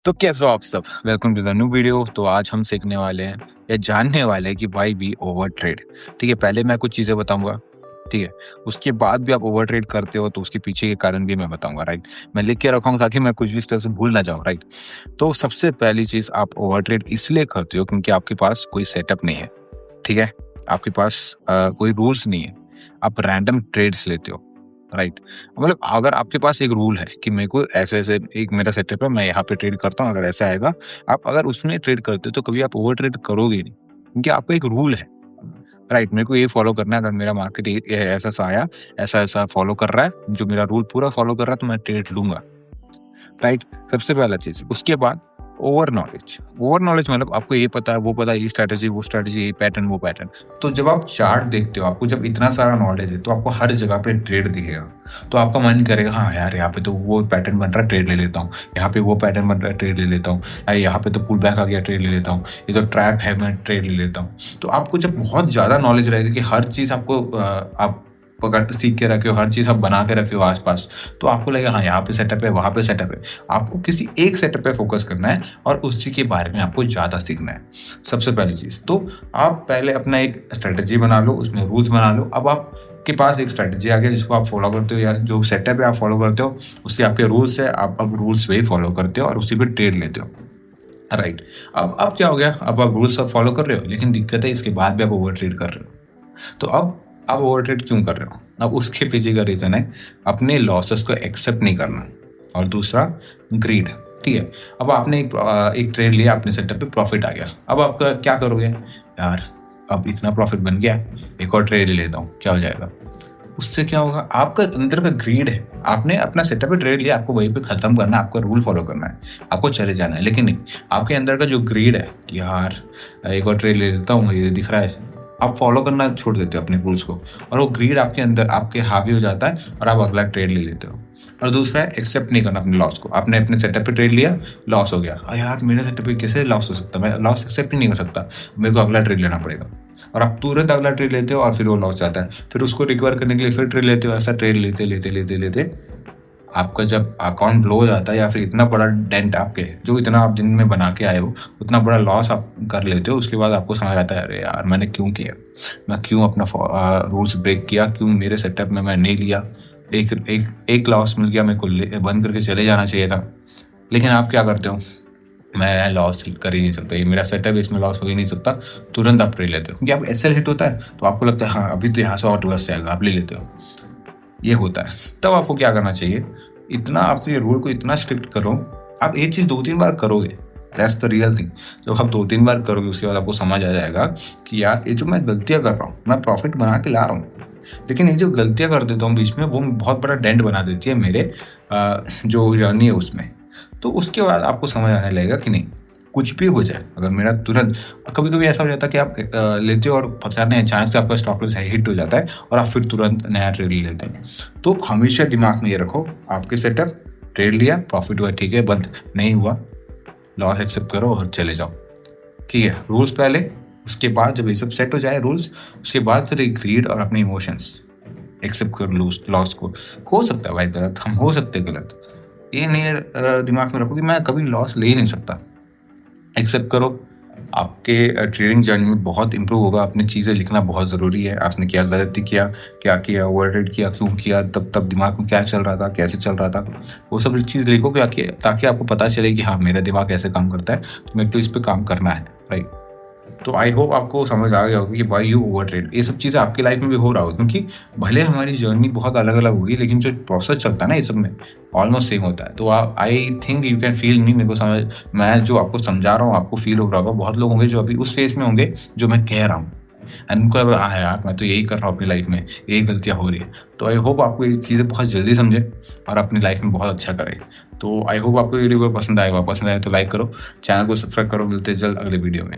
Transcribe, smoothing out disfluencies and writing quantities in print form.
तो कैसे हो आप सब? Welcome to the new video. तो आज हम सीखने वाले हैं या जानने वाले हैं कि व्हाई वी ओवर ट्रेड। ठीक है, पहले मैं कुछ चीज़ें बताऊँगा, ठीक है? उसके बाद भी आप ओवर ट्रेड करते हो तो उसके पीछे के कारण भी मैं बताऊँगा, राइट? मैं लिख के रखा हूँ ताकि मैं कुछ भी इस तरह से भूल ना जाऊँ, राइट? तो सबसे पहली चीज़, आप ओवर ट्रेड इसलिए करते हो क्योंकि आपके पास कोई सेटअप नहीं है, ठीक है? आपके पास कोई रूल्स नहीं है, आप रैंडम ट्रेड्स लेते हो, राइट? मतलब अगर आपके पास एक रूल है कि मेरे को ऐसे-ऐसे एक मेरा सेटअप है, मैं यहाँ पे ट्रेड करता हूँ, अगर ऐसा आएगा, आप अगर उसमें ट्रेड करते हो तो कभी आप ओवर ट्रेड करोगे ही नहीं, क्योंकि आपका एक रूल है, राइट? मेरे को ये फॉलो करना है, अगर मेरा मार्केट ऐसा-ऐसा आया, ऐसा-ऐसा फॉलो कर रहा है, जो मेरा रूल पूरा फॉलो कर रहा है तो मैं ट्रेड लूँगा, राइट? सबसे पहला चीज़। उसके बाद ओवर नॉलेज। ओवर नॉलेज मतलब आपको ये पता है, वो पता है, ये स्ट्रैटेजी, ये पैटर्न, वो पैटर्न। तो जब आप चार्ट देखते हो, आपको जब इतना सारा नॉलेज है, तो आपको हर जगह पे ट्रेड दिखेगा। तो आपका मन करेगा, हाँ यार, यहाँ पे तो वो पैटर्न बन रहा है, ट्रेड ले लेता हूँ। यहाँ पे वो पैटर्न बन रहा है, ट्रेड ले लेता हूँ। यहाँ पे तो पुल बैक आ गया, ट्रेड ले लेता हूँ। ये तो ट्रैप है, मैं ट्रेड ले लेता हूँ। तो आपको जब बहुत ज़्यादा नॉलेज रहेगा कि हर चीज़ आपको आप पकड़ सीख के रखे हो, हर चीज़ आप बना के रखे हो आस-पास, तो आपको लगेगा हाँ, यहाँ पे सेटअप है, वहाँ पे सेटअप है। आपको किसी एक सेटअप पे फ़ोकस करना है और उसी के बारे में आपको ज़्यादा सीखना है, सबसे पहली चीज़। तो आप पहले अपना एक स्ट्रैटेजी बना लो, उसमें रूल्स बना लो। अब आपके पास एक स्ट्रैटेजी आ गया जिसको आप फ़ॉलो करते हो, या जो सेटअप है आप फ़ॉलो करते हो, उसके आपके रूल्स है, आप अब रूल्स वही फ़ॉलो करते हो और उसी पे ट्रेड लेते हो, राइट? अब क्या हो गया, अब आप रूल्स सब फ़ॉलो कर रहे हो, लेकिन दिक्कत है इसके बाद भी आप ओवर ट्रेड कर रहे हो। तो अब आप ओवर ट्रेड क्यों कर रहे हो? अब उसके पीछे का रीज़न है अपने लॉसेस को एक्सेप्ट नहीं करना, और दूसरा ग्रीड, ठीक है? अब आपने एक ट्रेड लिया, अपने सेटअप पे प्रॉफिट आ गया। अब आप क्या करोगे? यार, अब इतना प्रॉफिट बन गया, एक और ट्रेड ले लेता हूँ, क्या हो जाएगा? उससे क्या होगा? आपका अंदर का ग्रीड है, आपने अपना सेटअप पे ट्रेड लिया, आपको वहीं पे खत्म करना है, आपका रूल फॉलो करना है, आपको चले जाना है। लेकिन नहीं, आपके अंदर का जो ग्रीड है कि यार, एक और ट्रेड ले लेता हूँ, ये दिख रहा है, आप फॉलो करना छोड़ देते हो अपने रूल्स को, और वो ग्रीड आपके अंदर आपके हावी हो जाता है और आप अगला ट्रेड ले लेते हो। और दूसरा है एक्सेप्ट नहीं करना अपने लॉस को। आपने अपने सेटअप पे ट्रेड लिया, लॉस हो गया, यार मेरे सेटअप पे कैसे लॉस हो सकता है, मैं लॉस एक्सेप्ट ही नहीं कर सकता, मेरे को अगला ट्रेड लेना पड़ेगा। और आप तुरंत अगला ट्रेड लेते हो और फिर वो लॉस जाता है, फिर उसको रिकवर करने के लिए फिर ट्रेड लेते हो। ऐसा ट्रेड लेते लेते लेते लेते आपका जब अकाउंट ब्लो हो जाता है, या फिर इतना बड़ा डेंट आपके, जो इतना आप दिन में बना के आए हो, उतना बड़ा लॉस आप कर लेते हो, उसके बाद आपको समझ आता है, अरे यार मैंने क्यों किया, मैं क्यों अपना रूल्स ब्रेक किया, क्यों मेरे सेटअप में मैं नहीं लिया, एक लॉस मिल गया, मेरे को बंद करके चले जाना चाहिए था। लेकिन आप क्या करते हो? मैं लॉस कर ही नहीं सकता, ये मेरा सेटअप है, इसमें लॉस हो ही नहीं सकता, तुरंत आप ट्रेड लेते हो, क्योंकि आप एसएल हिट होता है तो आपको लगता है हाँ अभी तो यहाँ से और रिवर्स जाएगा, आप ले लेते हो। ये होता है। तब आपको क्या करना चाहिए? इतना आप ये रूल को इतना स्ट्रिक्ट करो, आप एक चीज़ 2-3 बार करोगे, दैट्स द रियल थिंग। जब आप 2-3 बार करोगे, उसके बाद आपको समझ आ जाएगा कि यार ये जो मैं गलतियाँ कर रहा हूँ, मैं प्रॉफिट बना के ला रहा हूँ, लेकिन ये जो गलतियाँ कर देता हूँ बीच में, वो बहुत बड़ा डेंट बना देती है मेरे जो जर्नी है उसमें। तो उसके बाद आपको समझ आने लगेगा कि नहीं, कुछ भी हो जाए, अगर मेरा तुरंत, कभी-कभी ऐसा हो जाता है कि आप लेते हो और पता नहीं अचानक से आपका स्टॉप लॉस हिट हो जाता है और आप फिर तुरंत नया ट्रेड ले लेते हैं। तो हमेशा दिमाग में ये रखो, आपके सेटअप, ट्रेड लिया, प्रॉफिट हुआ, ठीक है, बंद नहीं हुआ, लॉस एक्सेप्ट करो और चले जाओ, ठीक है? रूल्स पहले, उसके बाद जब ये सब सेट हो जाए रूल्स, उसके बाद फिर एक ग्रीड और अपने इमोशंस एक्सेप्ट कर लो उस लॉस को। हो सकता है भाई गलत, हम हो सकते हैं गलत, ये नहीं दिमाग में रखो कि मैं कभी लॉस ले ही नहीं सकता। एक्सेप्ट करो, आपके ट्रेडिंग जर्नी में बहुत इंप्रूव होगा। अपनी चीज़ें लिखना बहुत ज़रूरी है, आपने क्या गलती किया, क्या किया, ओवर ट्रेड किया, क्यों किया, तब दिमाग में क्या चल रहा था, कैसे चल रहा था, वो सब चीज़ लिखो ताकि आपको पता चले कि हाँ, मेरा दिमाग ऐसे काम करता है, तो मेरे को इस पे काम करना है, राइट? तो आई होप आपको समझ आ गया होगा कि व्हाई यू ओवर ट्रेड। ये सब चीज़ें आपकी लाइफ में भी हो रहा होगा, क्योंकि भले हमारी जर्नी बहुत अलग-अलग होगी, लेकिन जो प्रोसेस चलता है ना ये सब में, ऑलमोस्ट सेम होता है। तो आप, I think you can feel me, मेरे को समझ, मैं जो आपको समझा रहा हूँ आपको फील हो रहा होगा। बहुत लोग होंगे जो अभी उस फेज़ में होंगे जो मैं कह रहा हूँ, एंड उनको अब हाँ यार, मैं तो यही कर रहा हूँ अपनी लाइफ में, यही गलतियाँ हो रही है। तो आई होप आपको ये चीज़ें बहुत जल्दी समझें और अपनी लाइफ में बहुत अच्छा करें। तो आई होप आपको वीडियो पसंद आएगा तो लाइक करो, चैनल को सब्सक्राइब करो। मिलते हैं जल्द अगले वीडियो में।